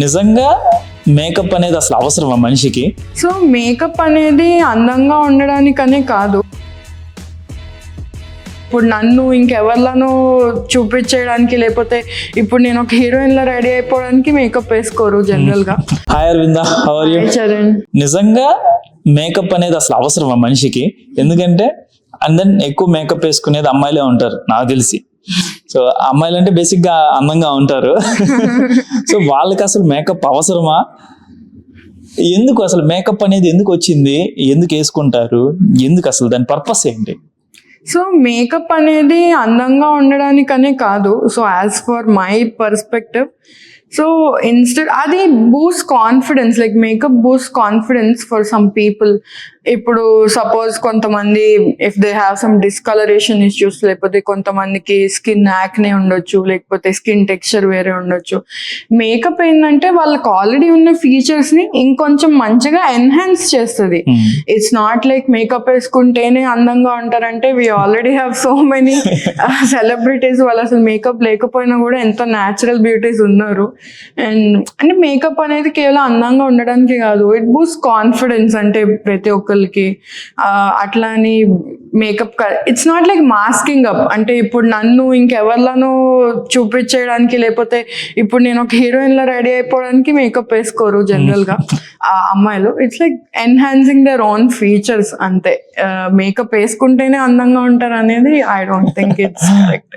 నిజంగా మేకప్ అనేది అసలు అవసరమా మనిషికి? సో మేకప్ అనేది అందంగా ఉండడానికనే కాదు, ఇప్పుడు నన్ను ఇంకెవరిలోనో చూపించేయడానికి, లేకపోతే ఇప్పుడు నేను ఒక హీరోయిన్ లా రెడీ అయిపోవడానికి మేకప్ వేసుకోరు జనరల్ గా. Hi Aravinda, how are you? Charan, నిజంగా మేకప్ అనేది అసలు అవసరమా మనిషికి? ఎందుకంటే అందరు ఎక్కువ మేకప్ వేసుకునేది అమ్మాయిలే ఉంటారు నాకు తెలిసి. సో అమ్మాయిలు అంటే బేసిక్ గా అందంగా ఉంటారు. సో వాళ్ళకి అసలు మేకప్ అవసరమా? ఎందుకు అసలు మేకప్ అనేది ఎందుకు వచ్చింది? ఎందుకు వేసుకుంటారు? ఎందుకు అసలు దాని పర్పస్ ఏంటి? సో మేకప్ అనేది అందంగా ఉండడానికనే కాదు. So as for my perspective, so instead అది boost confidence, like makeup boost confidence for some people. ఇప్పుడు సపోజ్ కొంతమంది if they have some discoloration issues, లేకపోతే కొంతమందికి స్కిన్ యాక్నే ఉండొచ్చు, లేకపోతే స్కిన్ టెక్స్చర్ వేరే ఉండొచ్చు. మేకప్ ఏంటంటే వాళ్ళకి ఆల్రెడీ ఉన్న ఫీచర్స్ ని ఇంకొంచెం మంచిగా ఎన్హాన్స్ చేస్తుంది. ఇట్స్ నాట్ లైక్ మేకప్ వేసుకుంటేనే అందంగా ఉంటారంటే we already have so many celebrities, వాళ్ళు అసలు మేకప్ లేకపోయినా కూడా ఎంతో న్యాచురల్ బ్యూటీస్ ఉన్నారు. అండ్ అంటే మేకప్ అనేది కేవలం అందంగా ఉండడానికి కాదు, ఇట్ బూస్ట్ కాన్ఫిడెన్స్. అంటే ప్రతి ఒక్కరికి అట్లా అని makeup it's not like masking up. అంటే ఇప్పుడు నన్ను ఇంకెవరిలోనో చూపించేయడానికి, లేకపోతే ఇప్పుడు నేను ఒక హీరోయిన్ లా రెడీ అయిపోవడానికి మేకప్ వేసుకోరు జనరల్ గా అమ్మాయిలు. It's like enhancing their own features అంతే. మేకప్ వేసుకుంటేనే అందంగా ఉంటారు అనేది I don't think it's correct.